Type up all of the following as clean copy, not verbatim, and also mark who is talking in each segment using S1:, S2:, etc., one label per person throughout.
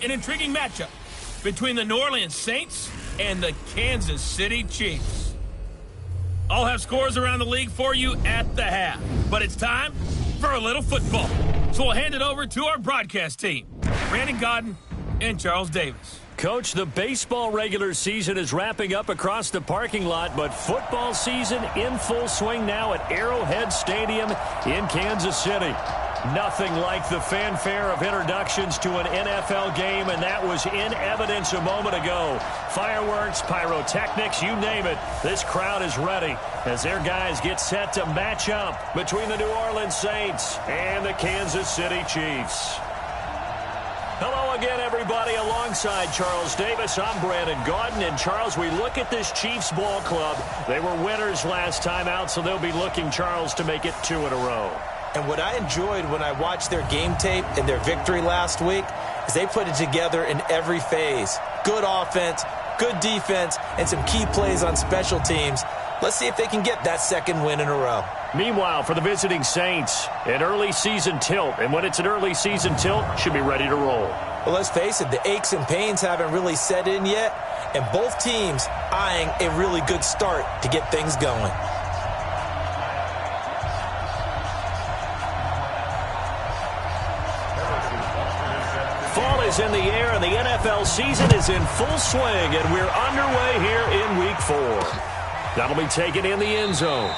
S1: an intriguing matchup between the New Orleans Saints and the Kansas City Chiefs. I'll have scores around the league for you at the half, but it's time for a little football. So we'll hand it over to our broadcast team, Brandon Godden and Charles Davis.
S2: Coach, the baseball regular season is wrapping up across the parking lot, but football season in full swing now at Arrowhead Stadium in Kansas City. Nothing like the fanfare of introductions to an NFL game, and that was in evidence a moment ago. Fireworks, pyrotechnics, you name it. This crowd is ready as their guys get set to match up between the New Orleans Saints and the Kansas City Chiefs. Hello again, everybody. Alongside Charles Davis, I'm Brandon Godden. And, Charles, we look at this Chiefs ball club. They were winners last time out, so they'll be looking, Charles, to make it 2 in a row.
S3: And what I enjoyed when I watched their game tape and their victory last week is they put it together in every phase. Good offense, good defense, and some key plays on special teams. Let's see if they can get that second win in a row.
S2: Meanwhile, for the visiting Saints, an early season tilt. And when it's an early season tilt, should be ready to roll.
S3: Well, let's face it, the aches and pains haven't really set in yet, and both teams eyeing a really good start to get things going.
S2: Fall is in the air, and the NFL season is in full swing, and we're underway here in Week 4. That'll be taken in the end zone.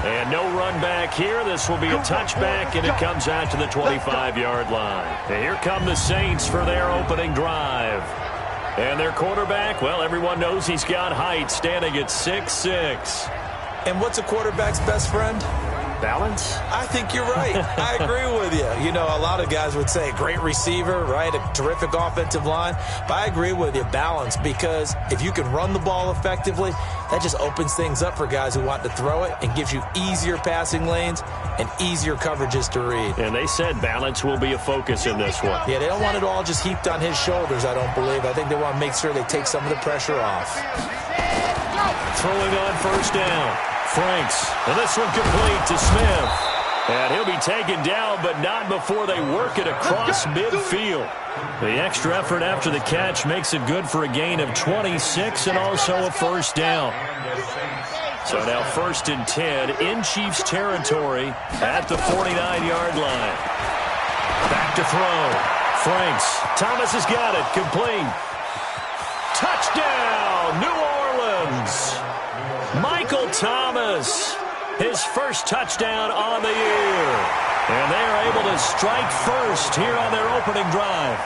S2: And no run back here. This will be a touchback, and it comes out to the 25-yard line. And here come the Saints for their opening drive. And their quarterback, well, everyone knows he's got height, standing at 6'6".
S3: And what's a quarterback's best friend?
S2: Balance?
S3: I think you're right. I agree with you. You know, a lot of guys would say great receiver, right? A terrific offensive line. But I agree with you, balance, because if you can run the ball effectively, that just opens things up for guys who want to throw it and gives you easier passing lanes and easier coverages to read.
S2: And they said balance will be a focus in this one.
S3: Yeah, they don't want it all just heaped on his shoulders, I don't believe. I think they want to make sure they take some of the pressure off.
S2: Throwing on first down. Franks, and this one complete to Smith. And he'll be taken down, but not before they work it across midfield. The extra effort after the catch makes it good for a gain of 26 and also a first down. So now 1st and 10 in Chiefs territory at the 49-yard line. Back to throw. Franks. Thomas has got it. Complete. Touchdown, New Orleans. Michael Thomas, his first touchdown on the year. And they are able to strike first here on their opening drive.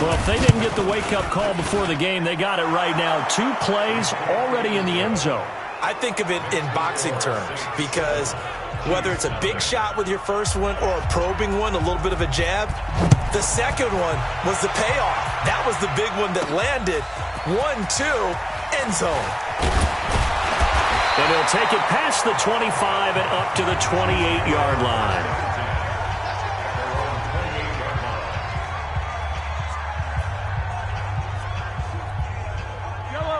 S2: Well, if they didn't get the wake-up call before the game, they got it right now. 2 plays already in the end zone.
S3: I think of it in boxing terms because whether it's a big shot with your first one or a probing one, a little bit of a jab, the second one was the payoff. That was the big one that landed. 1-2. End zone.
S2: And he'll take it past the 25 and up to the 28-yard line.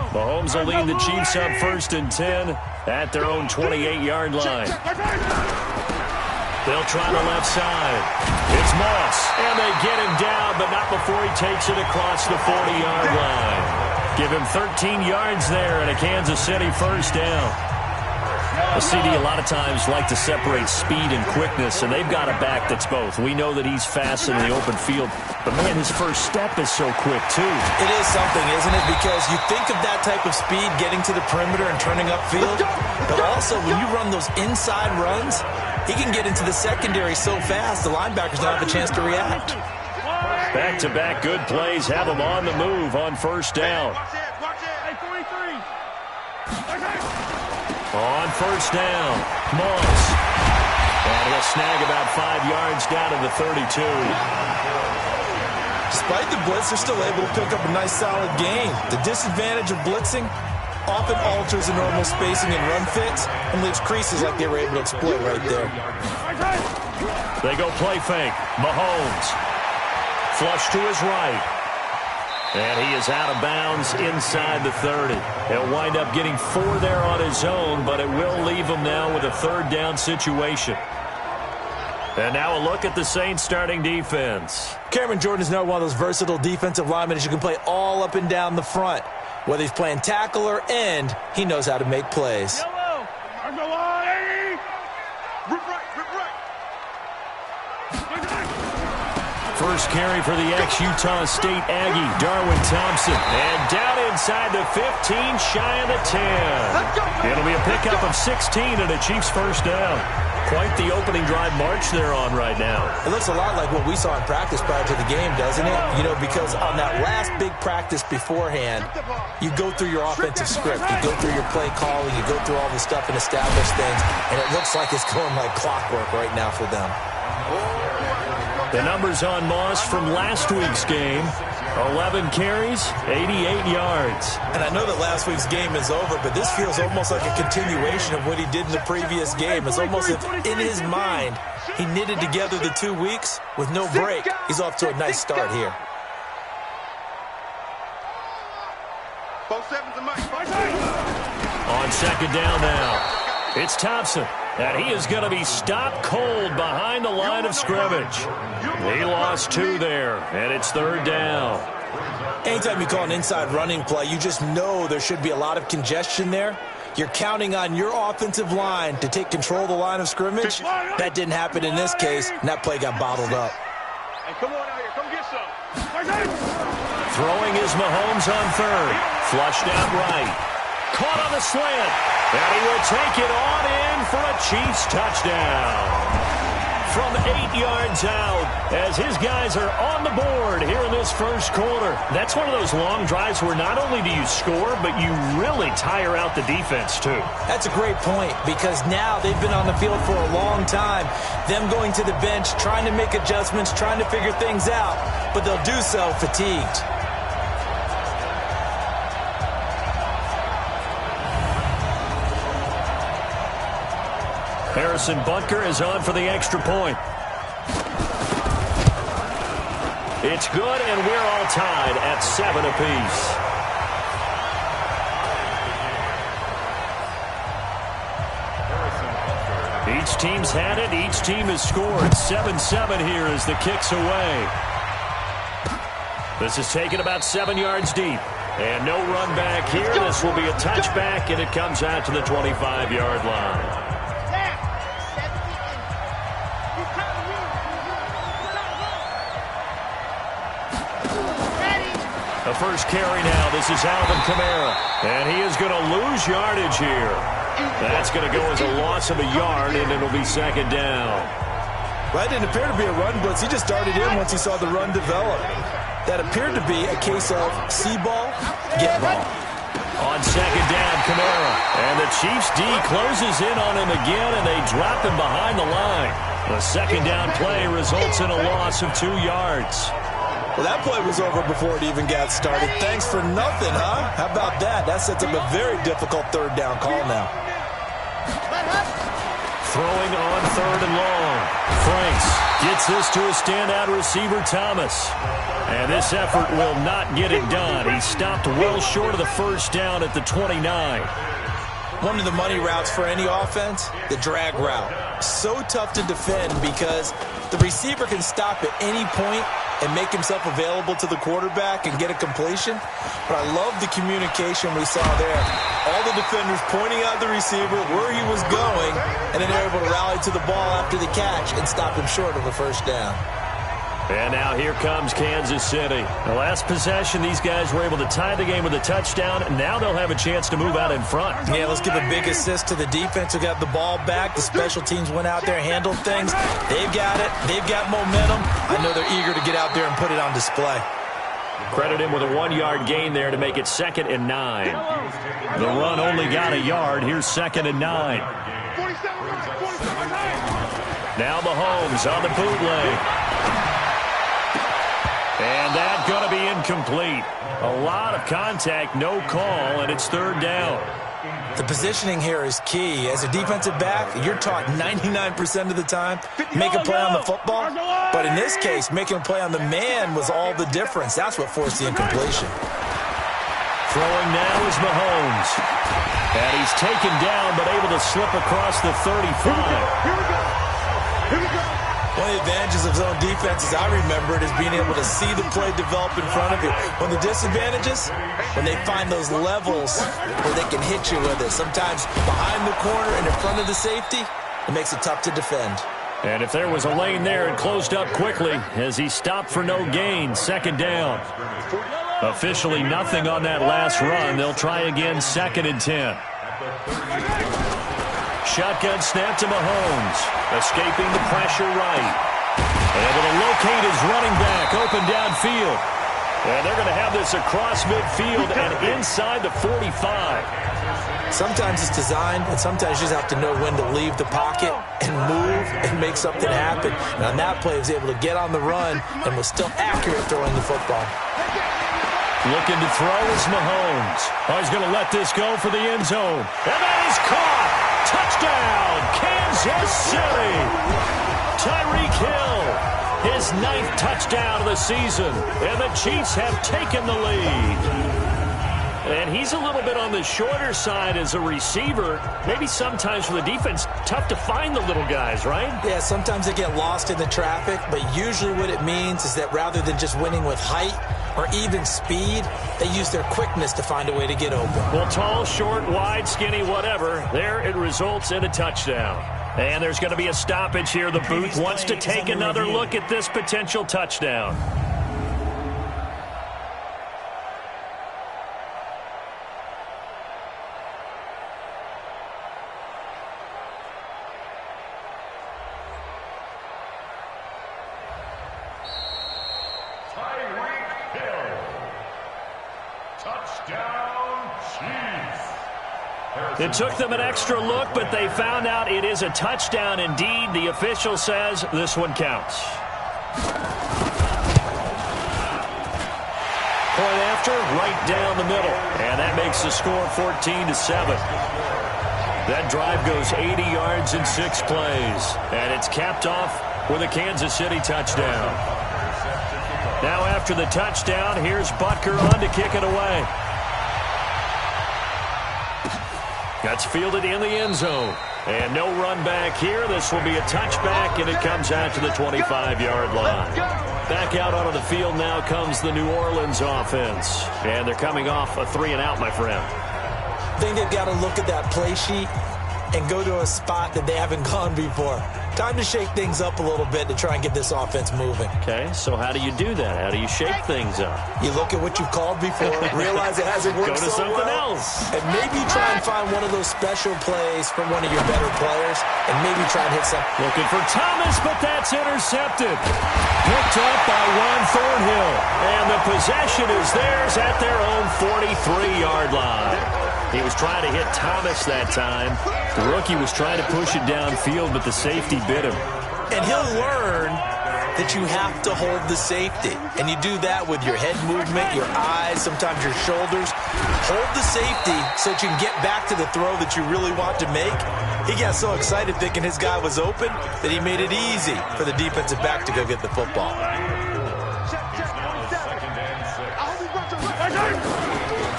S2: Mahomes will lead the Chiefs up 1st and 10 at their own 28-yard line. They'll try the left side. It's Moss, and they get him down, but not before he takes it across the 40-yard line. Give him 13 yards there and a Kansas City first down. The CD a lot of times like to separate speed and quickness, and they've got a back that's both. We know that he's fast in the open field, but, man, his first step is so quick, too.
S3: It is something, isn't it? Because you think of that type of speed getting to the perimeter and turning upfield, but also when you run those inside runs, he can get into the secondary so fast the linebackers don't have a chance to react.
S2: Back-to-back good plays have him on the move on first down. On first down, Moss. And he'll snag about 5 yards down to the 32.
S3: Despite the blitz, they're still able to pick up a nice solid gain. The disadvantage of blitzing often alters the normal spacing and run fits and leaves creases like they were able to exploit right there.
S2: They go play fake. Mahomes. Flush to his right. And he is out of bounds inside the 30. He'll wind up getting 4 there on his own, but it will leave him now with a 3rd down situation. And now a look at the Saints starting defense.
S3: Cameron Jordan is now one of those versatile defensive linemen that you can play all up and down the front. Whether he's playing tackle or end, he knows how to make plays.
S2: First carry for the ex-Utah State Aggie, Darwin Thompson. And down inside the 15, shy of the 10. It'll be a pickup of 16 and a Chiefs first down. Quite the opening drive march they're on right now.
S3: It looks a lot like what we saw in practice prior to the game, doesn't it? You know, because on that last big practice beforehand, you go through your offensive script. You go through your play calling. You go through all the stuff and establish things. And it looks like it's going like clockwork right now for them.
S2: The numbers on Moss from last week's game. 11 carries, 88 yards.
S3: And I know that last week's game is over, but this feels almost like a continuation of what he did in the previous game. It's almost as if in his mind, he knitted together the 2 weeks with no break. He's off to a nice start here.
S2: On second down now, it's Thompson. And he is going to be stopped cold behind the line of scrimmage. He lost 2 there, and it's third down.
S3: Anytime you call an inside running play, you just know there should be a lot of congestion there. You're counting on your offensive line to take control of the line of scrimmage. That didn't happen in this case, and that play got bottled up.
S4: Hey, come on out here. Come get some.
S2: Throwing is Mahomes on third. Flushed out right. Caught on the slant. And he will take it on in for a Chiefs touchdown. From 8 yards out, as his guys are on the board here in this first quarter. That's one of those long drives where not only do you score, but you really tire out the defense, too.
S3: That's a great point, because now they've been on the field for a long time. Them going to the bench, trying to make adjustments, trying to figure things out, but they'll do so fatigued.
S2: Harrison Butker is on for the extra point. It's good, and we're all tied at 7 apiece. Each team's had it. Each team has scored. 7-7 here as the kick's away. This is taken about 7 yards deep. And no run back here. This will be a touchback, and it comes out to the 25-yard line. The first carry now. This is Alvin Kamara. And he is going to lose yardage here. That's going to go as a loss of a yard, and it'll be second down.
S3: Well, that didn't appear to be a run blitz. He just darted in once he saw the run develop. That appeared to be a case of see ball, get ball.
S2: On second down, Kamara. And the Chiefs D closes in on him again, and they drop him behind the line. The second down play results in a loss of 2 yards.
S3: Well, that play was over before it even got started. Thanks for nothing, huh? How about that? That sets up a very difficult third down call now.
S2: Throwing on third and long. Franks gets this to a standout receiver, Thomas. And this effort will not get it done. He stopped well short of the first down at the 29.
S3: One of the money routes for any offense, the drag route. So tough to defend because the receiver can stop at any point and make himself available to the quarterback and get a completion. But I love the communication we saw there. All the defenders pointing out the receiver, where he was going, and then they're able to rally to the ball after the catch and stop him short of a first down.
S2: And now here comes Kansas City. The last possession, these guys were able to tie the game with a touchdown, and now they'll have a chance to move out in front.
S3: Yeah, let's give a big assist to the defense who got the ball back. The special teams went out there, handled things. They've got it. They've got momentum. I know they're eager to get out there and put it on display.
S2: Credit him with a 1-yard gain there to make it 2nd and 9. The run only got a yard. Here's 2nd and 9. Now Mahomes on the bootleg. And that's going to be incomplete. A lot of contact, no call, and it's third down.
S3: The positioning here is key. As a defensive back, you're taught 99% of the time, make a play on the football. But in this case, making a play on the man was all the difference. That's what forced the incompletion.
S2: Throwing now is Mahomes. And he's taken down, but able to slip across the 35.
S4: Here we go.
S3: One of the advantages of zone defense, as I remember it, is being able to see the play develop in front of you. One of the disadvantages, when they find those levels where they can hit you with it. Sometimes behind the corner and in front of the safety, it makes it tough to defend.
S2: And if there was a lane there, it closed up quickly as he stopped for no gain. Second down. Officially nothing on that last run. They'll try again, 2nd and 10. Shotgun snap to Mahomes. Escaping the pressure right. Able to locate his running back open downfield. And they're going to have this across midfield and inside the 45.
S3: Sometimes it's designed, and sometimes you just have to know when to leave the pocket and move and make something happen. And on that play, he was able to get on the run and was still accurate throwing the football.
S2: Looking to throw is Mahomes. Oh, he's going to let this go for the end zone. And that is caught. Touchdown, Kansas City. Tyreek Hill, his 9th touchdown of the season. And the Chiefs have taken the lead. And he's a little bit on the shorter side as a receiver. Maybe sometimes for the defense, tough to find the little guys, right?
S3: Yeah, sometimes they get lost in the traffic, but usually what it means is that rather than just winning with height or even speed, they use their quickness to find a way to get open.
S2: Well, tall, short, wide, skinny, whatever, there it results in a touchdown. And there's going to be a stoppage here. The booth wants to take another look at this potential touchdown. It took them an extra look, but they found out it is a touchdown indeed. The official says this one counts. Point after, right down the middle. And that makes the score 14-7. That drive goes 80 yards in 6 plays. And it's capped off with a Kansas City touchdown. Now after the touchdown, here's Butker on to kick it away. That's fielded in the end zone. And no run back here. This will be a touchback, and it comes out to the 25-yard line. Back out onto the field now comes the New Orleans offense. And they're coming off a 3-and-out, my friend.
S3: I think they've got to look at that play sheet and go to a spot that they haven't gone before. Time to shake things up a little bit to try and get this offense moving.
S2: Okay, so how do you do that? How do you shake things up?
S3: You look at what you've called before, realize it hasn't worked
S2: so well. Go to something else.
S3: And maybe try and find one of those special plays from one of your better players, and maybe try and hit something.
S2: Looking for Thomas, but that's intercepted. Picked up by Juan Thornhill. And the possession is theirs at their own 43-yard line. He was trying to hit Thomas that time. The rookie was trying to push it downfield, but the safety bit him.
S3: And he'll learn that you have to hold the safety. And you do that with your head movement, your eyes, sometimes your shoulders. Hold the safety so that you can get back to the throw that you really want to make. He got so excited thinking his guy was open that he made it easy for the defensive back to go get the football.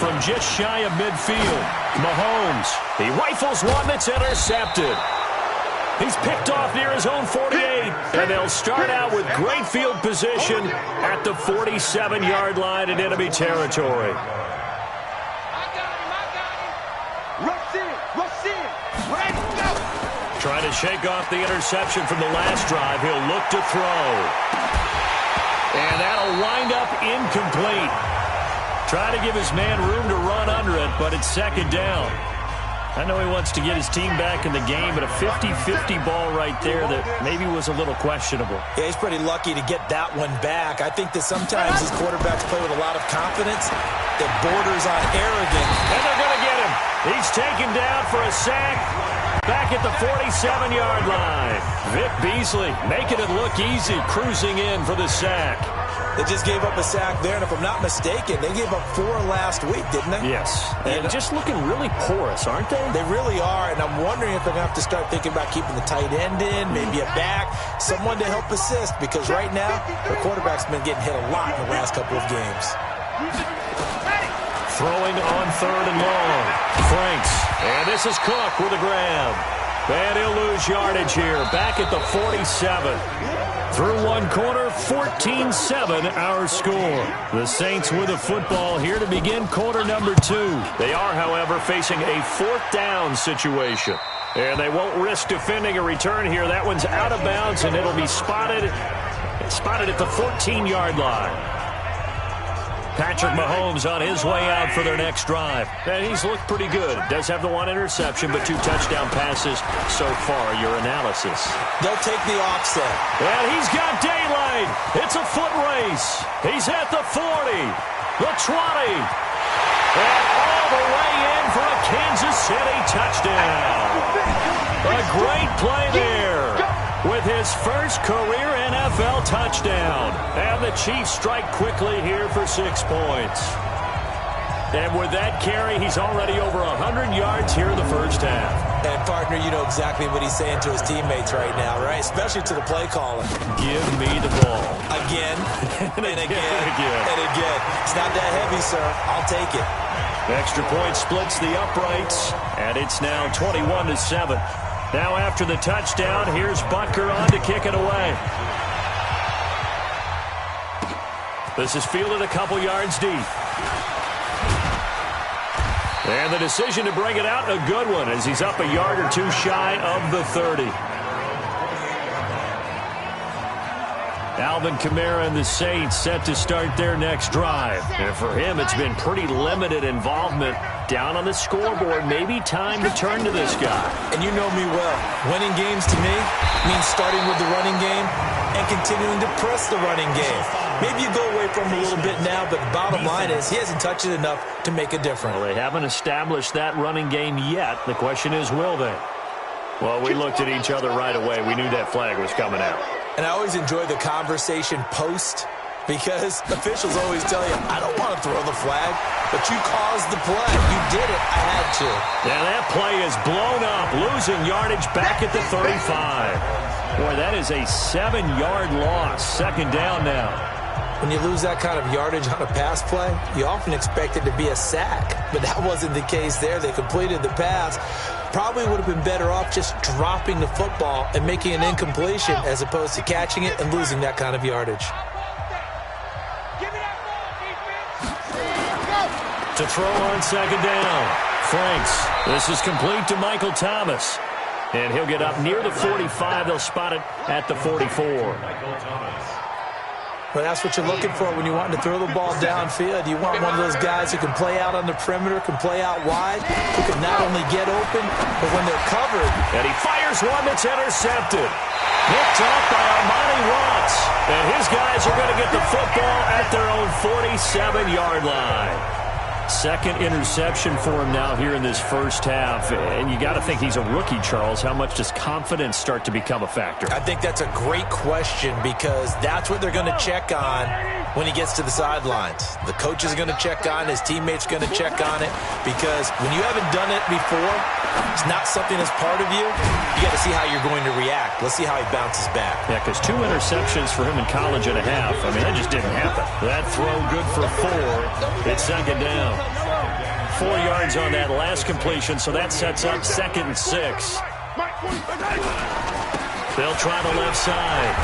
S2: From just shy of midfield, Mahomes. He rifles one that's intercepted. He's picked off near his own 48, and they'll start out with great field position at the 47-yard line in enemy territory. Trying to shake off the interception from the last drive. He'll look to throw. And that'll wind up incomplete. Trying to give his man room to run under it, but it's 2nd down. I know he wants to get his team back in the game, but a 50-50 ball right there that maybe was a little questionable.
S3: Yeah, he's pretty lucky to get that one back. I think that sometimes his quarterbacks play with a lot of confidence that borders on arrogance.
S2: And they're going to get him. He's taken down for a sack back at the 47-yard line. Vic Beasley making it look easy, cruising in for the sack.
S3: They just gave up a sack there, and if I'm not mistaken, they gave up 4 last week, didn't they?
S2: Yes. And just looking really porous, aren't they?
S3: They really are, and I'm wondering if they're going to have to start thinking about keeping the tight end in, maybe a back, someone to help assist, because right now, the quarterback's been getting hit a lot in the last couple of games.
S2: Throwing on 3rd and long. Franks. And this is Cook with a grab. And he'll lose yardage here. Back at the 47. Through one quarter, 14-7 our score. The Saints with the football here to begin quarter number 2. They are, however, facing a fourth down situation. And they won't risk defending a return here. That one's out of bounds, and it'll be spotted at the 14-yard line. Patrick Mahomes on his way out for their next drive. And he's looked pretty good. Does have the one interception, but 2 touchdown passes so far. Your analysis.
S3: They'll take the offset.
S2: And he's got daylight. It's a foot race. He's at the 40, the 20, and all the way in for a Kansas City touchdown. A great play there with his first career NFL touchdown. And the Chiefs strike quickly here for 6 points. And with that carry, he's already over 100 yards here in the first half.
S3: And, partner, you know exactly what he's saying to his teammates right now, right? Especially to the play caller.
S2: Give me the ball.
S3: Again, and again, and again. It's not that heavy, sir. I'll take it.
S2: Extra point splits the uprights, and it's now 21-7. Now after the touchdown, here's Butker on to kick it away. This is fielded a couple yards deep. And the decision to bring it out, a good one, as he's up a yard or 2 shy of the 30. Alvin Kamara and the Saints set to start their next drive. And for him, it's been pretty limited involvement down on the scoreboard. Maybe time to turn to this guy.
S3: And you know me well. Winning games to me means starting with the running game and continuing to press the running game. Maybe you go away from him a little bit now, but the bottom line is he hasn't touched it enough to make a difference.
S2: Well, they haven't established that running game yet. The question is, will they? Well, we looked at each other right away. We knew that flag was coming out.
S3: And I always enjoy the conversation post, because officials always tell you, I don't want to throw the flag, but you caused the play. You did it. I had to.
S2: Yeah, that play is blown up, losing yardage back at the 35. Boy, that is a 7-yard loss. Second down now.
S3: When you lose that kind of yardage on a pass play, you often expect it to be a sack. But that wasn't the case there. They completed the pass. Probably would have been better off just dropping the football and making an incompletion as opposed to catching it and losing that kind of yardage.
S2: To throw on second down. Franks. This is complete to Michael Thomas. And he'll get up near the 45. They'll spot it at the 44.
S3: Well, that's what you're looking for when you want to throw the ball downfield. You want one of those guys who can play out on the perimeter, can play out wide, who can not only get open, but when they're covered.
S2: And he fires one that's intercepted. Picked off by Armani Watts. And his guys are going to get the football at their own 47-yard line. Second interception for him now here in this first half. And you got to think he's a rookie, Charles. How much does confidence start to become a factor?
S3: I think that's a great question, because that's what they're going to check on when he gets to the sidelines. The coach is going to check on, his teammates are going to check on it, because when you haven't done it before, it's not something that's part of you. You got to see how you're going to react. Let's see how he bounces back.
S2: Yeah, because 2 interceptions for him in college and a half. I mean, that just didn't happen. That throw good for 4. It's second down. 4 yards on that last completion, so that sets up 2nd and 6. They'll try the left side.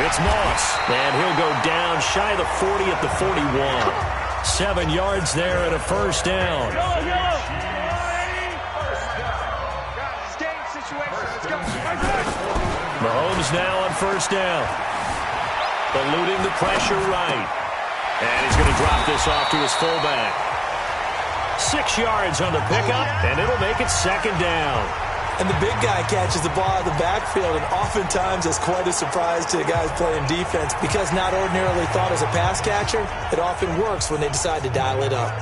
S2: It's Moss, and he'll go down shy of the 40 at the 41. 7 yards there and a first down. Mahomes now on first down. Eluding the pressure right. And he's going to drop this off to his fullback. 6 yards on the pickup, and it'll make it second down.
S3: And the big guy catches the ball out of the backfield, and oftentimes it's quite a surprise to the guys playing defense, because not ordinarily thought as a pass catcher, it often works when they decide to dial it up.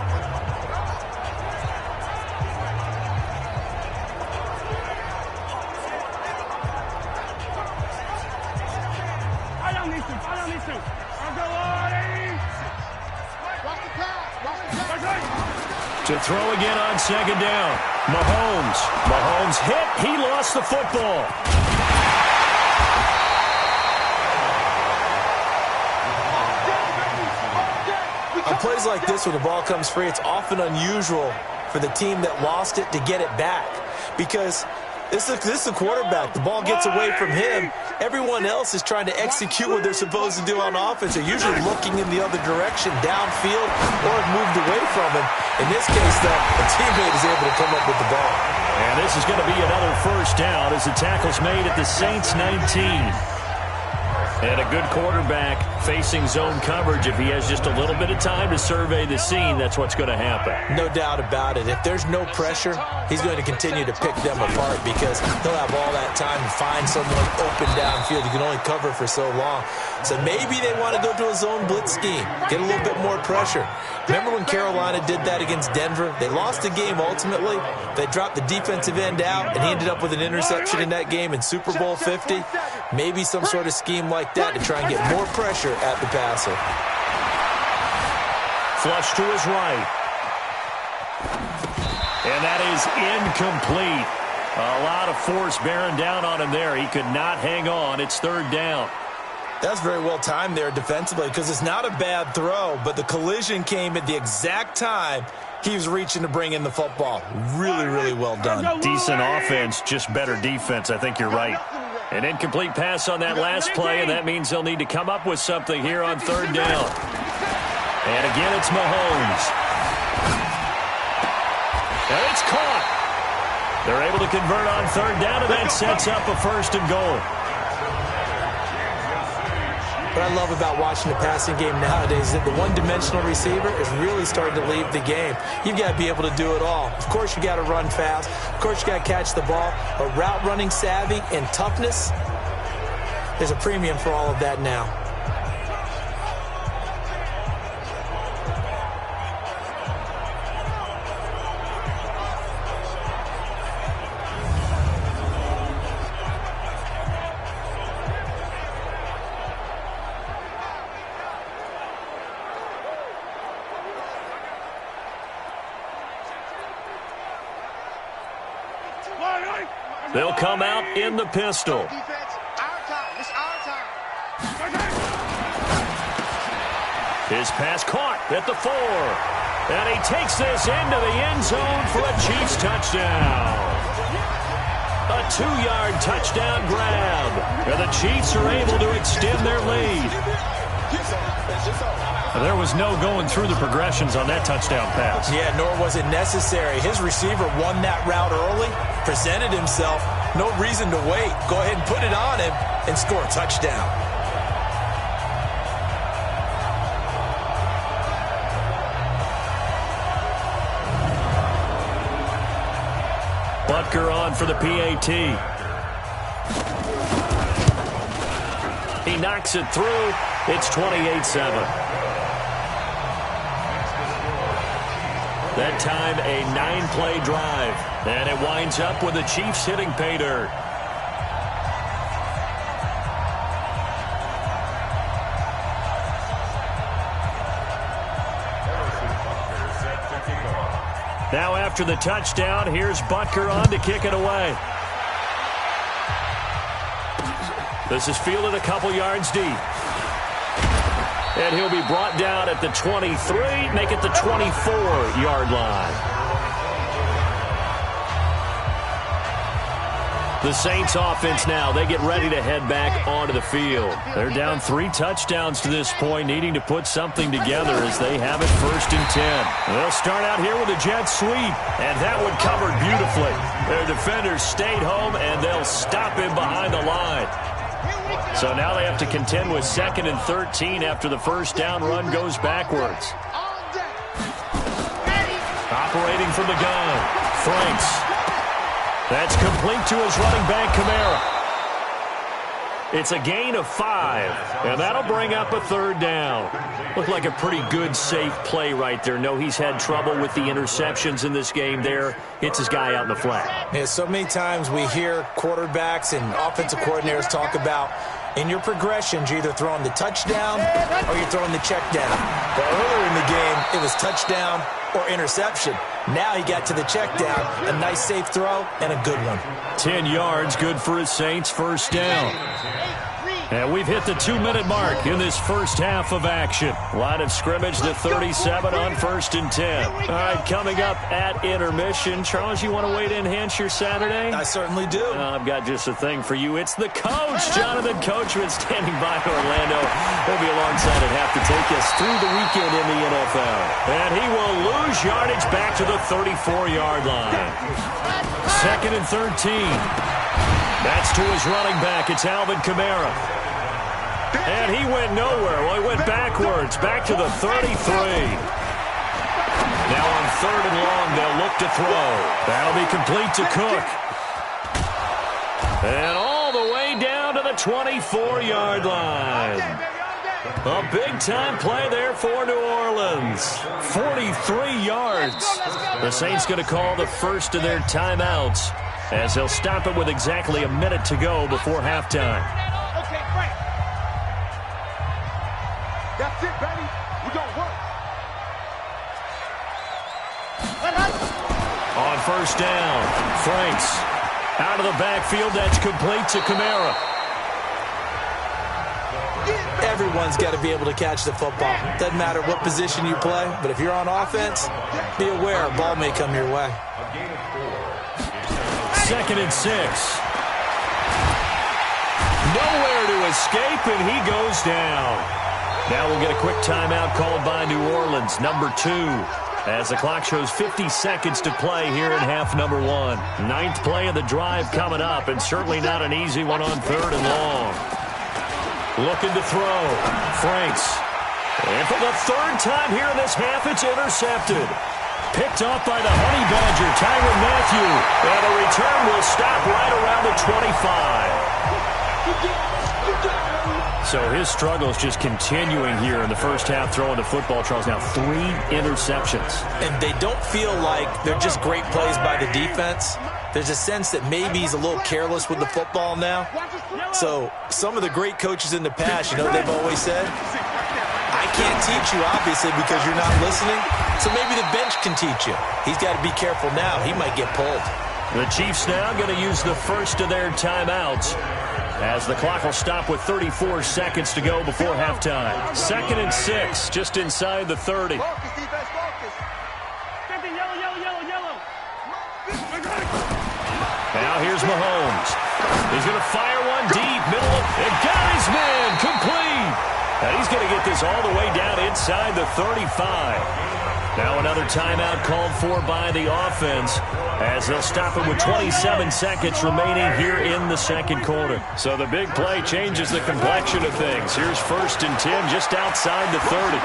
S2: To throw again on second down. Mahomes hit. He lost the football.
S3: On plays like this, when the ball comes free, it's often unusual for the team that lost it to get it back, because This is the quarterback. The ball gets away from him. Everyone else is trying to execute what they're supposed to do on offense. They're usually looking in the other direction, downfield, or have moved away from him. In this case, though, a teammate is able to come up with the ball.
S2: And this is going to be another first down as the tackle's made at the Saints 19. And a good quarterback facing zone coverage. If he has just a little bit of time to survey the scene, that's what's going to happen.
S3: No doubt about it. If there's no pressure, he's going to continue to pick them apart because he'll have all that time to find someone open downfield. You can only cover for so long. So maybe they want to go to a zone blitz scheme, get a little bit more pressure. Remember when Carolina did that against Denver? They lost the game ultimately. They dropped the defensive end out, and he ended up with an interception in that game in Super Bowl 50. Maybe some sort of scheme like that to try and get more pressure at the passer.
S2: Flush to his right. And that is incomplete. A lot of force bearing down on him there. He could not hang on. It's third down.
S3: That's very well timed there defensively because it's not a bad throw, but the collision came at the exact time he was reaching to bring in the football. Really, really well done.
S2: Decent offense, just better defense. I think you're right. An incomplete pass on that last play, and that means they'll need to come up with something here on third down. And again, it's Mahomes. And it's caught. They're able to convert on third down, and that sets up a first and goal.
S3: What I love about watching the passing game nowadays is that the one-dimensional receiver is really starting to leave the game. You've got to be able to do it all. Of course, you got to run fast. Of course, you got to catch the ball. But route running savvy and toughness, there's a premium for all of that now.
S2: They'll come out in the pistol. His pass caught at the 4. And he takes this into the end zone for a Chiefs touchdown. A 2-yard touchdown grab. And the Chiefs are able to extend their lead. There was no going through the progressions on that touchdown pass.
S3: Yeah, nor was it necessary. His receiver won that route early, presented himself. No reason to wait. Go ahead and put it on him and score a touchdown.
S2: Butker on for the PAT. He knocks it through. It's 28-7. That time, a 9-play drive. And it winds up with the Chiefs hitting pay dirt. Now after the touchdown, here's Butker on to kick it away. This is fielded a couple yards deep. And he'll be brought down at the 23, make it the 24-yard line. The Saints offense now, they get ready to head back onto the field. They're down 3 touchdowns to this point, needing to put something together as they have it 1st and 10. They'll start out here with a jet sweep, and that one covered beautifully. Their defenders stayed home, and they'll stop him behind the line. So now they have to contend with 2nd and 13 after the first down run goes backwards. Operating from the gun, Franks. That's complete to his running back, Kamara. It's a gain of 5, and that'll bring up a 3rd down. Looked like a pretty good, safe play right there. No, he's had trouble with the interceptions in this game there. Hits his guy out in the flat.
S3: Yeah, so many times we hear quarterbacks and offensive coordinators talk about in your progressions, you're either throwing the touchdown or you're throwing the check down. But earlier in the game, it was touchdown or interception. Now he got to the check down, a nice safe throw, and a good one.
S2: 10 yards, good for his Saints, 1st down. And we've hit the 2-minute mark in this first half of action. Line of scrimmage to 37 on 1st and 10. All right, coming up at intermission. Charles, you want to wait to enhance your Saturday?
S3: I certainly do.
S2: I've got just a thing for you. It's the coach, Jonathan Coachman, standing by Orlando. He'll be alongside at half to take us through the weekend in the NFL. And he will lose yardage back to the 34-yard line. 2nd and 13. That's to his running back. It's Alvin Kamara. And he went nowhere. Well, he went backwards, back to the 33. Now on 3rd and long, they'll look to throw. That'll be complete to Cook. And all the way down to the 24-yard line. A big-time play there for New Orleans. 43 yards. The Saints going to call the first of their timeouts, as they'll stop it with exactly a minute to go before halftime.
S4: Okay, great. That's it, baby. We're going to work.
S2: On 1st down, Franks out of the backfield. That's complete to Kamara.
S3: Everyone's got to be able to catch the football. Doesn't matter what position you play, but if you're on offense, be aware a ball may come your way.
S2: 2nd and 6. Nowhere to escape, and he goes down. Now we'll get a quick timeout called by New Orleans, number 2, as the clock shows 50 seconds to play here in half number 1. 9th play of the drive coming up, and certainly not an easy one on 3rd and long. Looking to throw. Franks. And for the 3rd time here in this half, it's intercepted. Picked off by the Honey Badger, Tyrann Mathieu. And the return will stop right around the 25. So his struggles just continuing here in the first half throwing the football. Charles, now 3 interceptions.
S3: And they don't feel like they're just great plays by the defense. There's a sense that maybe he's a little careless with the football now. So some of the great coaches in the past, you know, they've always said, I can't teach you, obviously, because you're not listening. So maybe the bench can teach you. He's got to be careful now. He might get pulled.
S2: The Chiefs now going to use the first of their timeouts, as the clock will stop with 34 seconds to go before halftime. 2nd and 6, just inside the 30. Now here's Mahomes. He's going to fire one deep, middle of, and got his man, complete. And he's going to get this all the way down inside the 35. Now another timeout called for by the offense, as they'll stop it with 27 seconds remaining here in the 2nd quarter. So the big play changes the complexion of things. Here's 1st and 10 just outside the 30.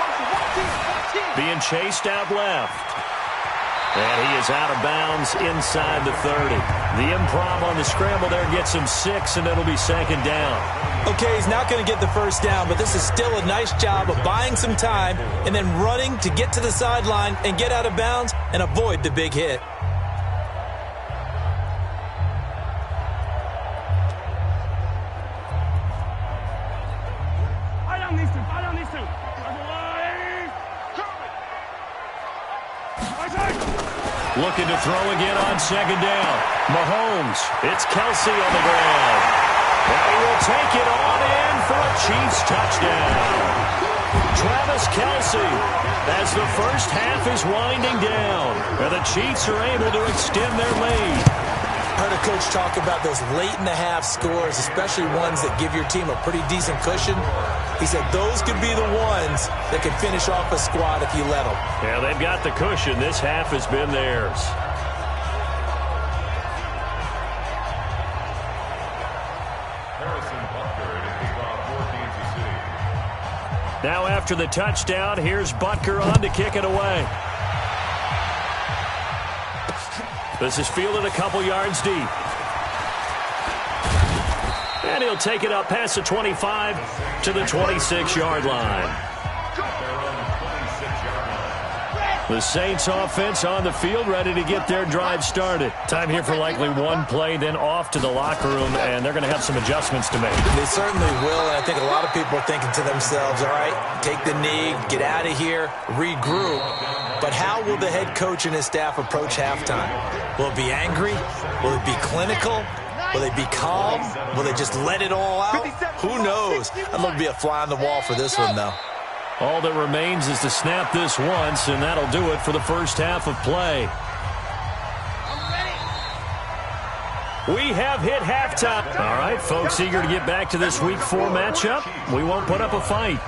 S2: Being chased out left. And he is out of bounds inside the 30. The improv on the scramble there gets him 6, and it'll be 2nd down.
S3: Okay, he's not going to get the first down, but this is still a nice job of buying some time and then running to get to the sideline and get out of bounds and avoid the big hit.
S2: Looking to throw again on 2nd down. Mahomes. It's Kelsey on the ground. And he will take it on in for a Chiefs touchdown. Travis Kelsey, as the first half is winding down, and the Chiefs are able to extend their lead.
S3: I heard a coach talk about those late-in-the-half scores, especially ones that give your team a pretty decent cushion. He said those could be the ones that could finish off a squad if you let them.
S2: Yeah, they've got the cushion. This half has been theirs. Now after the touchdown, here's Butker on to kick it away. This is fielded a couple yards deep. And he'll take it up past the 25 to the 26-yard line. The Saints offense on the field, ready to get their drive started. Time here for likely one play, then off to the locker room, and they're going to have some adjustments to make.
S3: They certainly will, and I think a lot of people are thinking to themselves, all right, take the knee, get out of here, regroup. But how will the head coach and his staff approach halftime? Will it be angry? Will it be clinical? Will they be calm? Will they just let it all out? Who knows? I'd love to be a fly on the wall for this one, though.
S2: All that remains is to snap this once, and that'll do it for the first half of play. We have hit halftime. All right, folks, eager to get back to this Week 4 matchup. We won't put up a fight.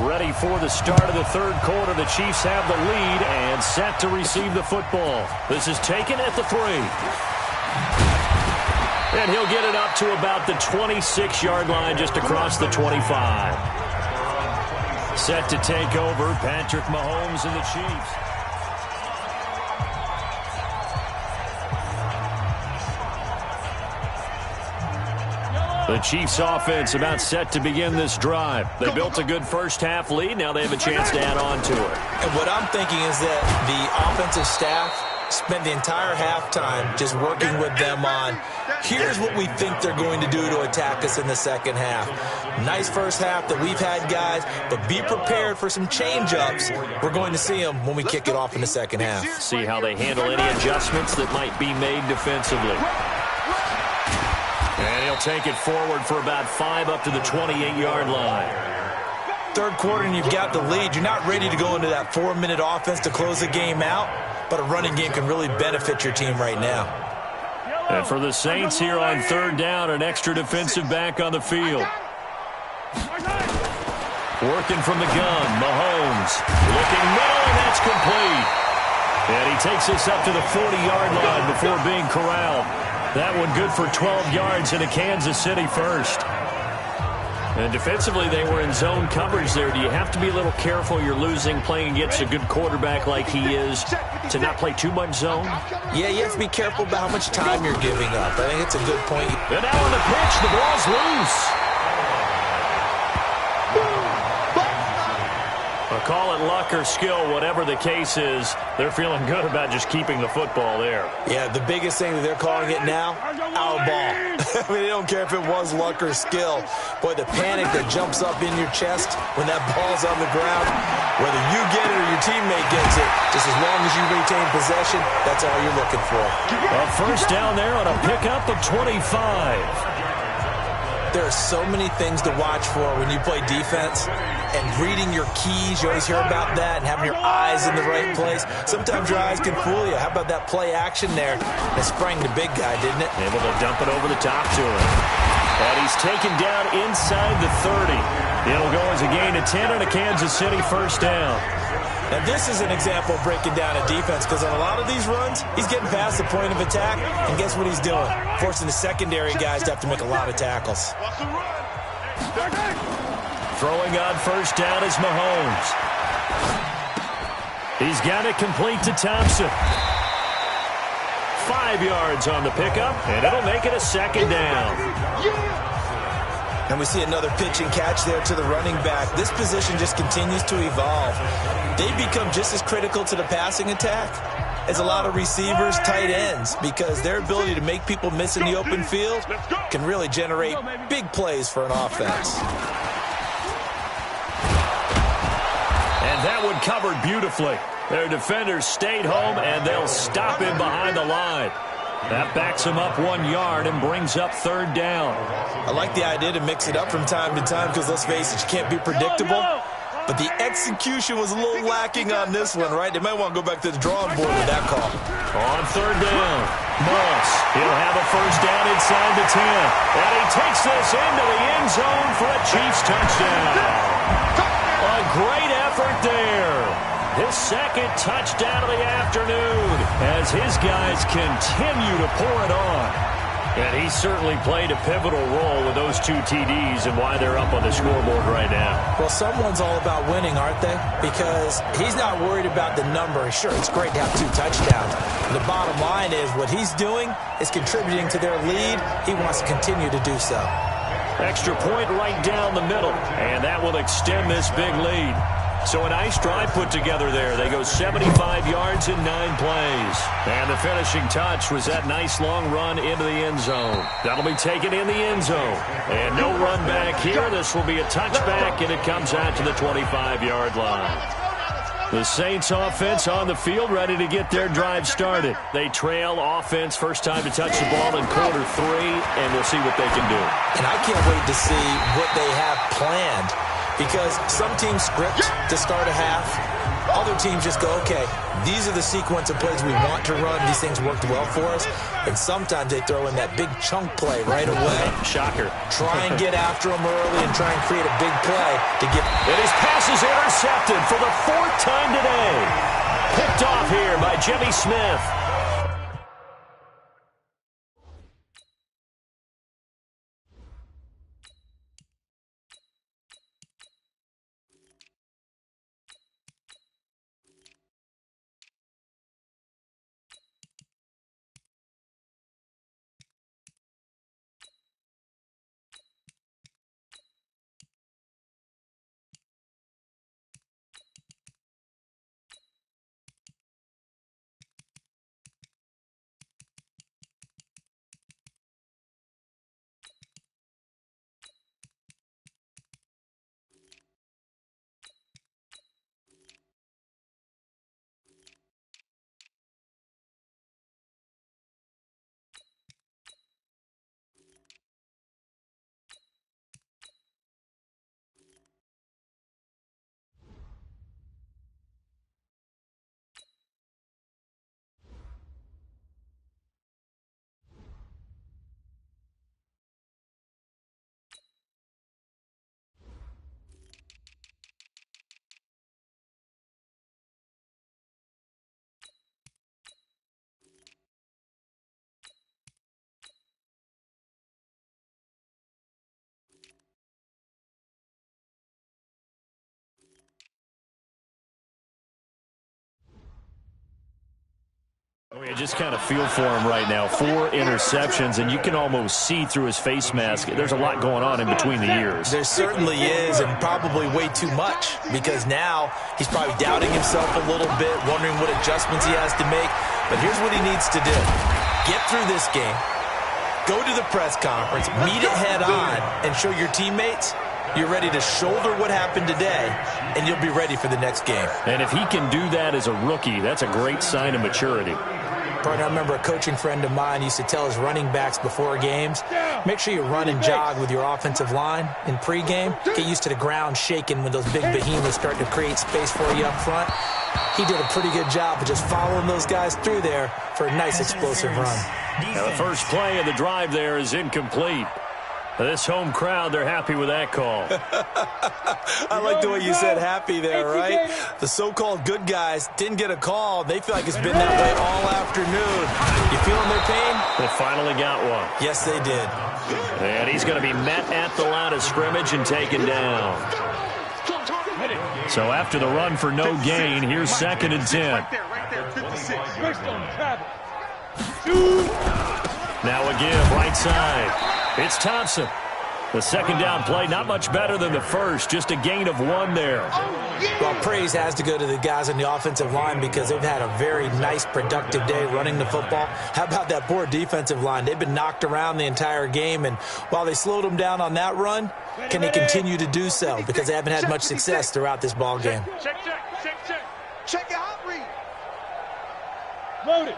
S2: Ready for the start of the third quarter. The Chiefs have the lead and set to receive the football. This is taken at the 3. And he'll get it up to about the 26-yard line, just across the 25. Set to take over, Patrick Mahomes and the Chiefs. The Chiefs offense about set to begin this drive. They built a good first half lead. Now they have a chance to add on to it.
S3: And what I'm thinking is that the offensive staff spent the entire halftime just working with them on, here's what we think they're going to do to attack us in the second half. Nice first half that we've had, guys, but be prepared for some change-ups. We're going to see them when we kick it off in the second half.
S2: See how they handle any adjustments that might be made defensively. And he'll take it forward for about 5 up to the 28-yard line.
S3: Third quarter and you've got the lead. You're not ready to go into that 4-minute offense to close the game out, but a running game can really benefit your team right now.
S2: And for the Saints here on third down, an extra defensive back on the field. Working from the gun, Mahomes. Looking middle, and that's complete. And he takes us up to the 40-yard line before being corralled. That one good for 12 yards into Kansas City first. And defensively, they were in zone coverage there. Do you have to be a little careful? You're losing playing against a good quarterback like he is to not play too much zone?
S3: Yeah, you have to be careful about how much time you're giving up. I think it's a good point.
S2: And now on the pitch, the ball's loose. Call it luck or skill, whatever the case is, they're feeling good about just keeping the football there.
S3: Yeah, the biggest thing that they're calling it now, our ball. I mean, they don't care if it was luck or skill. Boy, the panic that jumps up in your chest when that ball's on the ground, whether you get it or your teammate gets it, just as long as you retain possession, that's all you're looking for.
S2: A first down there on a pickup of 25.
S3: There are so many things to watch for when you play defense, and reading your keys, you always hear about that, and having your eyes in the right place. Sometimes your eyes can fool you. How about that play action there? It sprang the big guy, didn't it?
S2: Able to dump it over the top to him. And he's taken down inside the 30. It'll go as a gain of 10 on a Kansas City first down.
S3: Now, this is an example of breaking down a defense, because on a lot of these runs, he's getting past the point of attack, and guess what he's doing? Forcing the secondary guys to have to make a lot of tackles.
S2: Throwing on first down is Mahomes. He's got it complete to Thompson. 5 yards on the pickup, and it'll make it a second down.
S3: And we see another pitch and catch there to the running back. This position just continues to evolve. They become just as critical to the passing attack as a lot of receivers, tight ends, because their ability to make people miss in the open field can really generate big plays for an offense.
S2: And that one covered beautifully. Their defenders stayed home, and they'll stop him behind the line. That backs him up 1 yard and brings up third down.
S3: I like the idea to mix it up from time to time because, let's face it, you can't be predictable. But the execution was a little lacking on this one, right? They might want to go back to the drawing board with that call.
S2: On third down, Moss. He'll have a first down inside the 10. And he takes this into the end zone for a Chiefs touchdown. A great effort there. His second touchdown of the afternoon as his guys continue to pour it on. And he certainly played a pivotal role with those 2 TDs and why they're up on the scoreboard right now.
S3: Well, someone's all about winning, aren't they? Because he's not worried about the number. Sure, it's great to have 2 touchdowns. The bottom line is what he's doing is contributing to their lead. He wants to continue to do so.
S2: Extra point right down the middle, and that will extend this big lead. So a nice drive put together there. They go 75 yards in 9 plays. And the finishing touch was that nice long run into the end zone. That'll be taken in the end zone. And no run back here. This will be a touchback, and it comes out to the 25-yard line. The Saints offense on the field, ready to get their drive started. They trail offense, first time to touch the ball in quarter 3, and we'll see what they can do.
S3: And I can't wait to see what they have planned, because some teams script to start a half. Other teams just go, okay, these are the sequence of plays we want to run. These things worked well for us. And sometimes they throw in that big chunk play right away.
S2: Shocker.
S3: Try and get after them early and try and create a big play to get.
S2: And his pass is intercepted for the 4th time today. Picked off here by Jimmy Smith. You just kind of feel for him right now. 4 interceptions, and you can almost see through his face mask. There's a lot going on in between the ears.
S3: There certainly is, and probably way too much, because now he's probably doubting himself a little bit, wondering what adjustments he has to make. But here's what he needs to do. Get through this game, go to the press conference, meet it head on, and show your teammates you're ready to shoulder what happened today, and you'll be ready for the next game.
S2: And if he can do that as a rookie, that's a great sign of maturity.
S3: Partner, I remember a coaching friend of mine used to tell his running backs before games, make sure you run and jog with your offensive line in pregame. Get used to the ground shaking when those big behemoths start to create space for you up front. He did a pretty good job of just following those guys through there for a nice explosive run.
S2: Now the first play of the drive there is incomplete. This home crowd, they're happy with that call.
S3: I like the way you said happy there, right? The so-called good guys didn't get a call. They feel like it's been that way all afternoon. You feeling their pain?
S2: They finally got one.
S3: Yes, they did.
S2: And he's going to be met at the line of scrimmage and taken down. So after the run for no gain, here's 2nd and 10. Now a give, right side. It's Thompson. The 2nd down play, not much better than the first, just a gain of 1 there.
S3: Well, praise has to go to the guys on the offensive line because they've had a very nice, productive day running the football. How about that poor defensive line? They've been knocked around the entire game, and while they slowed them down on that run, can they continue to do so? Because they haven't had much success throughout this ball game.
S4: Check it out, read. Load it.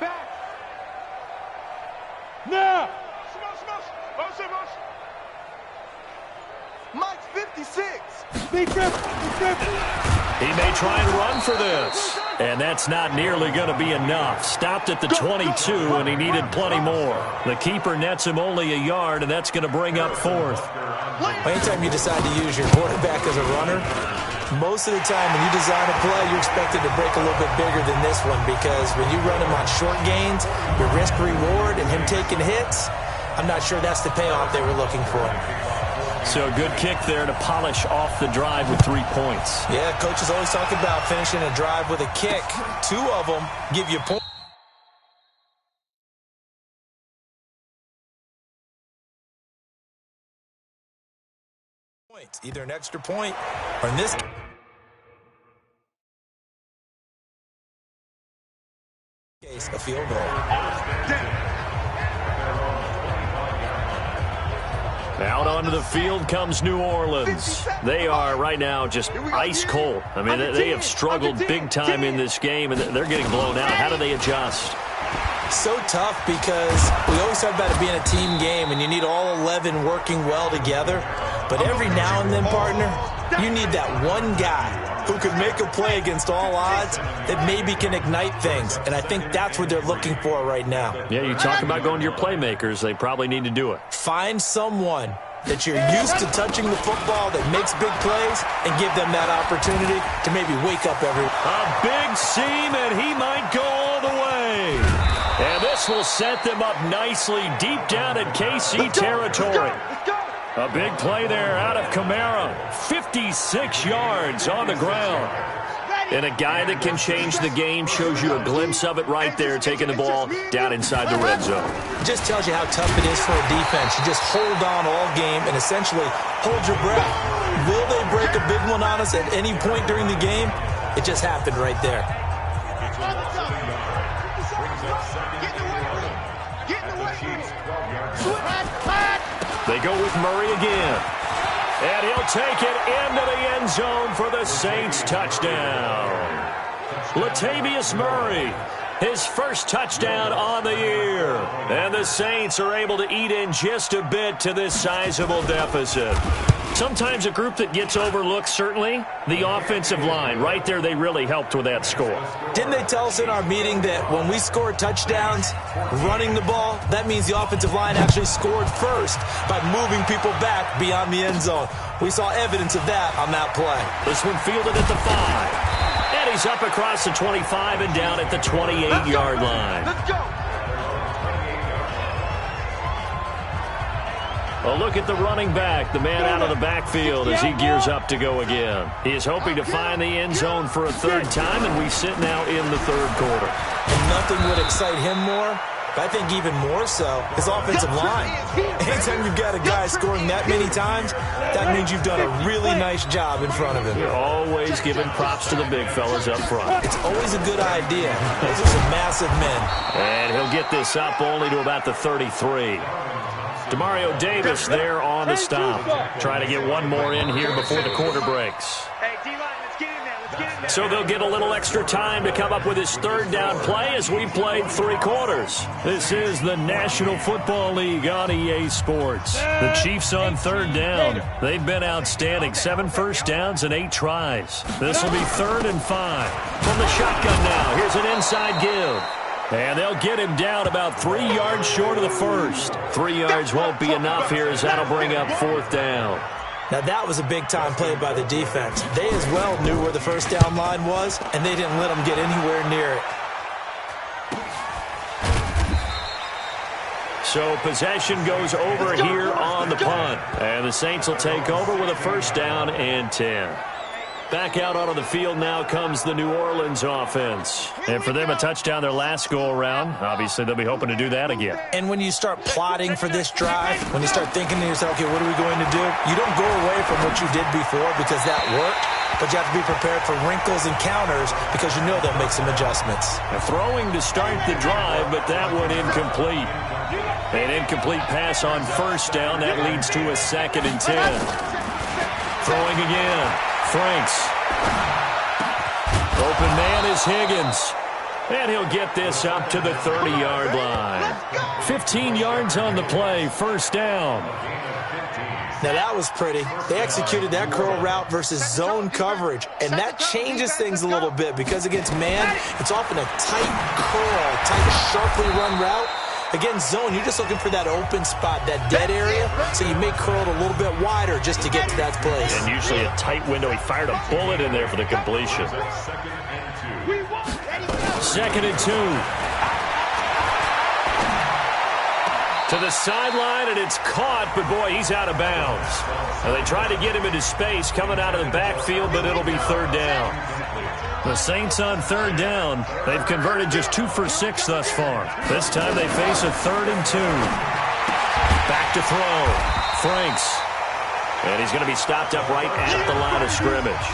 S4: Back. Now. Mike's 56.
S2: He may try and run for this. And that's not nearly going to be enough. Stopped at the 22, and he needed plenty more. The keeper nets him only a yard, and that's going to bring up 4th.
S3: Anytime you decide to use your quarterback as a runner, most of the time when you design a play, you're expected to break a little bit bigger than this one, because when you run him on short gains, your risk-reward and him taking hits, I'm not sure that's the payoff they were looking for.
S2: So a good kick there to polish off the drive with 3 points.
S3: Yeah, coaches always talk about finishing a drive with a kick. 2 of them give you points. Either an extra point or in this case, a field goal.
S2: Now Out onto the field comes New Orleans. They are right now just ice cold. I mean, they have struggled big time in this game, and they're getting blown out. How do they adjust?
S3: So tough because we always talk about it being a team game, and you need all 11 working well together. But every now and then, partner, you need that one guy who can make a play against all odds that maybe can ignite things. And I think that's what they're looking for right now.
S2: Yeah, you talk about going to your playmakers. They probably need to do it.
S3: Find someone that you're used to touching the football that makes big plays and give them that opportunity to maybe wake up everyone.
S2: A big seam, and he might go all the way. And this will set them up nicely deep down in KC territory. A big play there out of Kamara. 56 yards on the ground. And a guy that can change the game shows you a glimpse of it right there, taking the ball down inside the red zone.
S3: It just tells you how tough it is for a defense. You just hold on all game and essentially hold your breath. Will they break a big one on us at any point during the game? It just happened right there.
S2: They go with Murray again. And he'll take it into the end zone for the Saints touchdown. Latavius Murray, his first touchdown on the year. And the Saints are able to eat in just a bit to this sizable deficit. Sometimes a group that gets overlooked, certainly, the offensive line. Right there, they really helped with that score.
S3: Didn't they tell us in our meeting that when we score touchdowns running the ball, that means the offensive line actually scored first by moving people back beyond the end zone? We saw evidence of that on that play.
S2: This one fielded at the 5. And he's up across the 25 and down at the 28-yard line.
S4: Let's go.
S2: A look at the running back, the man out of the backfield as he gears up to go again. He is hoping to find the end zone for a third time, and we sit now in the third quarter.
S3: And nothing would excite him more, but I think even more so, his offensive line. Anytime you've got a guy scoring that many times, that means you've done a really nice job in front of him.
S2: You're always giving props to the big fellas up front.
S3: It's always a good idea. Those are some massive men.
S2: And he'll get this up only to about the 33. Demario Davis there on the stop. Trying to get one more in here before the quarter breaks.
S4: Hey, D-line, let's get in there. Let's get in there.
S2: So they'll get a little extra time to come up with his third down play as we played 3 quarters. This is the National Football League on EA Sports. The Chiefs on third down. They've been outstanding. 7 first downs and 8 tries. This will be 3rd and 5. From the shotgun now. Here's an inside give. And they'll get him down about 3 yards short of the first. 3 yards won't be enough here as that'll bring up 4th down.
S3: Now that was a big-time play by the defense. They as well knew where the first down line was, and they didn't let them get anywhere near it.
S2: So possession goes over here on the punt. And the Saints will take over with a first down and 10. Back out onto the field now comes the New Orleans offense. And for them, a touchdown their last go-around. Obviously, they'll be hoping to do that again.
S3: And when you start plotting for this drive, when you start thinking to yourself, okay, what are we going to do? You don't go away from what you did before because that worked, but you have to be prepared for wrinkles and counters because you know they'll make some adjustments.
S2: Throwing to start the drive, but that one incomplete. An incomplete pass on first down. That leads to a 2nd and 10. Throwing again. Franks. Open man is Higgins. And he'll get this up to the 30-yard line. 15 yards on the play, first down.
S3: Now that was pretty. They executed that curl route versus zone coverage, and that changes things a little bit because against man, it's often a tight curl, tight, sharply run route. Against zone, you're just looking for that open spot, that dead area, so you may curl it a little bit wider just to get to that place.
S2: And usually a tight window. He fired a bullet in there for the completion. 2nd and 2. To the sideline, and it's caught, but boy, he's out of bounds. And they try to get him into space coming out of the backfield, but it'll be 3rd down. The Saints on 3rd down. They've converted just 2 for 6 thus far. This time they face a 3rd and 2. Back to throw. Franks. And he's going to be stopped up right at the line of scrimmage.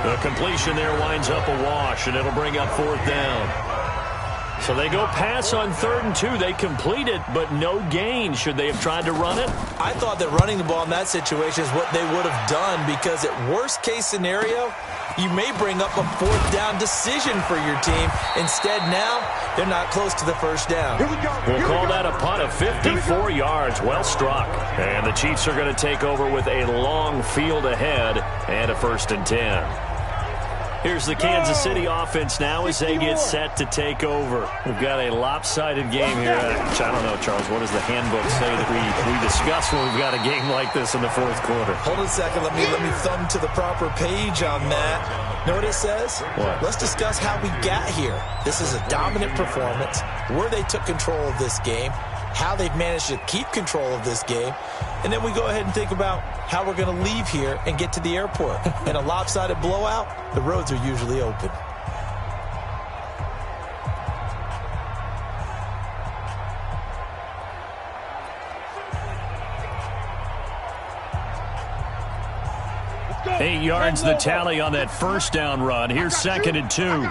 S2: The completion there winds up a wash, and it'll bring up 4th down. So they go pass on 3rd and 2. They complete it, but no gain. Should they have tried to run it?
S3: I thought that running the ball in that situation is what they would have done, because at worst case scenario, you may bring up a 4th down decision for your team. Instead, now they're not close to the first down.
S2: We'll call that a punt of 54 yards. Well struck. And the Chiefs are going to take over with a long field ahead and a 1st and 10. Here's the Kansas City offense now as they get set to take over. We've got a lopsided game here. I don't know, Charles, what does the handbook say that we discuss when we've got a game like this in the 4th quarter?
S3: Hold on a second. Let me thumb to the proper page on that. Know what it says?
S2: What?
S3: Let's discuss how we got here. This is a dominant performance, where they took control of this game, how they've managed to keep control of this game, and then we go ahead and think about how we're going to leave here and get to the airport. In a lopsided blowout, the roads are usually open.
S2: Eight yards the tally on that 1st down run. Here's 2nd and 2.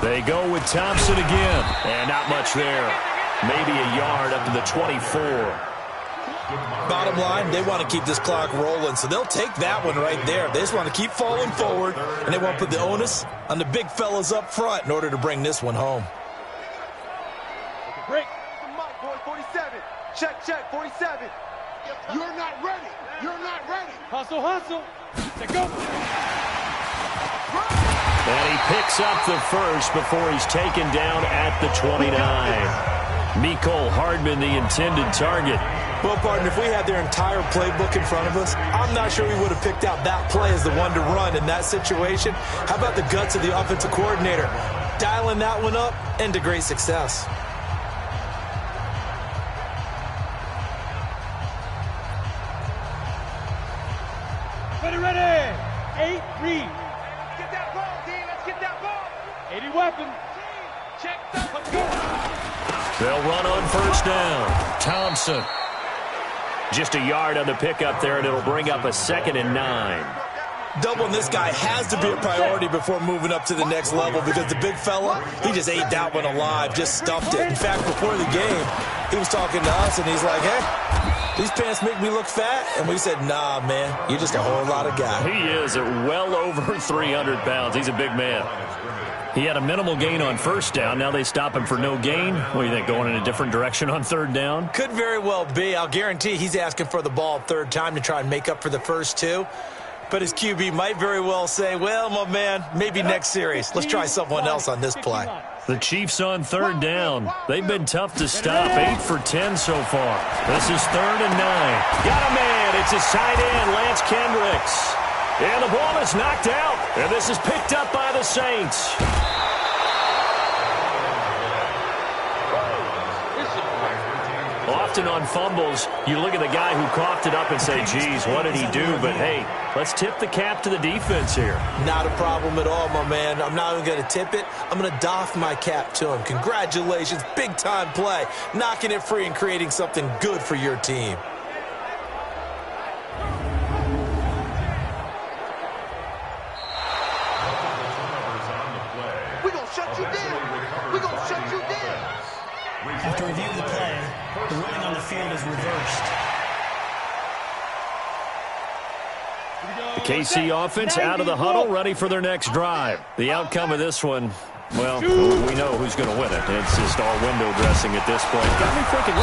S2: They go with Thompson again. And not much there. Maybe a yard up to the 24.
S3: Bottom line, they want to keep this clock rolling, so they'll take that one right there. They just want to keep falling forward, and they want to put the onus on the big fellas up front in order to bring this one home.
S4: Break. 47. Check, 47. You're not ready. You're not ready. Hustle. Let's go.
S2: And he picks up the first before he's taken down at the 29. Mecole Hardman, the intended target.
S3: Well, partner, if we had their entire playbook in front of us, I'm not sure we would have picked out that play as the one to run in that situation. How about the guts of the offensive coordinator? Dialing that one up into great success.
S4: Ready. 8, read. Get that ball, D. Let's get that ball. 80 weapon. Check. Let's go.
S2: They'll run on 1st down. Thompson. Just a yard on the pickup there, and it'll bring up a 2nd and 9.
S3: Doubling this guy has to be a priority before moving up to the next level, because the big fella, he just ate that one alive, just stuffed it. In fact, before the game, he was talking to us, and he's like, hey, these pants make me look fat. And we said, nah, man, you're just a whole lot of guy.
S2: He is at well over 300 pounds. He's a big man. He had a minimal gain on 1st down. Now they stop him for no gain. What do you think, going in a different direction on 3rd down?
S3: Could very well be. I'll guarantee he's asking for the ball 3rd time to try and make up for the first 2. But his QB might very well say, well, my man, maybe next series. Let's try someone else on this play.
S2: The Chiefs on 3rd down. They've been tough to stop. 8 for 10 so far. This is 3rd and 9. Got a man. It's his tight end, Lance Kendricks. And the ball is knocked out. And this is picked up by the Saints. Often on fumbles, you look at the guy who coughed it up and say, geez, what did he do? But, hey, let's tip the cap to the defense here.
S3: Not a problem at all, my man. I'm not even going to tip it. I'm going to doff my cap to him. Congratulations. Big-time play. Knocking it free and creating something good for your team.
S4: We're going to shut you down. We're going to shut you down.
S5: After reviewing the play, the ruling on the field is reversed.
S2: The KC offense out of the huddle, ready for their next drive. The outcome of this one, well, we know who's going to win it. It's just all window dressing at this point. Got me thinking,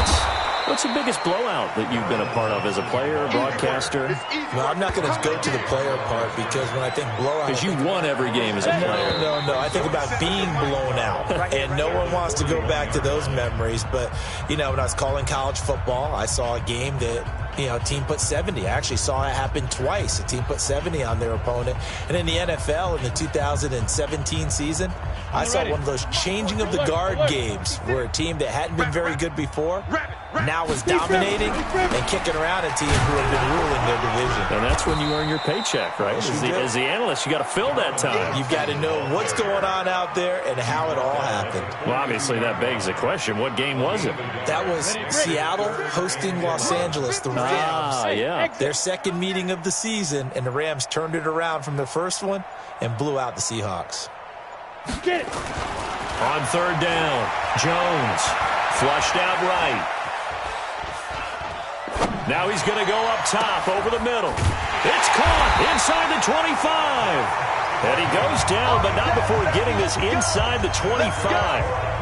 S2: what's the biggest blowout that you've been a part of as a player, broadcaster?
S3: No, I'm not going to go to the player part, because when I think blowout...
S2: Because you won every game as a player.
S3: No. I think about being blown out. And no one wants to go back to those memories. But, you know, when I was calling college football, I saw a game that, you know, a team put 70. I actually saw it happen twice. A team put 70 on their opponent. And in the NFL, in the 2017 season, I saw one of those changing of the guard games where a team that hadn't been very good before now is dominating and kicking around a team who have been ruling their division.
S2: And that's when you earn your paycheck, right? As the analyst, you got to fill that time.
S3: You've got to know what's going on out there and how it all happened.
S2: Well, obviously, that begs the question, what game was it?
S3: That was Seattle hosting Los Angeles, the Rams.
S2: Yeah.
S3: Their second meeting of the season, and the Rams turned it around from the first one and blew out the Seahawks.
S4: Get it.
S2: On third down, Jones flushed out right. Now he's going to go up top over the middle. It's caught inside the 25. And he goes down, but not before getting this inside the 25.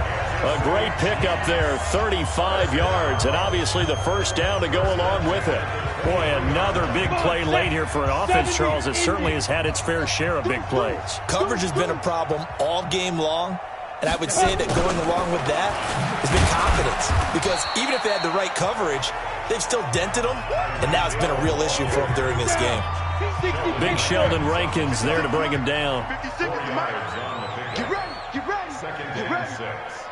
S2: A great pickup there, 35 yards, and obviously the first down to go along with it. Boy, another big play late here for an offense, Charles, that certainly has had its fair share of big plays.
S3: Coverage has been a problem all game long, and I would say that going along with that has been confidence. Because even if they had the right coverage, they've still dented them, and now it's been a real issue for them during this game.
S2: Big Sheldon Rankins there to bring him down.
S4: Get ready, get ready, get ready.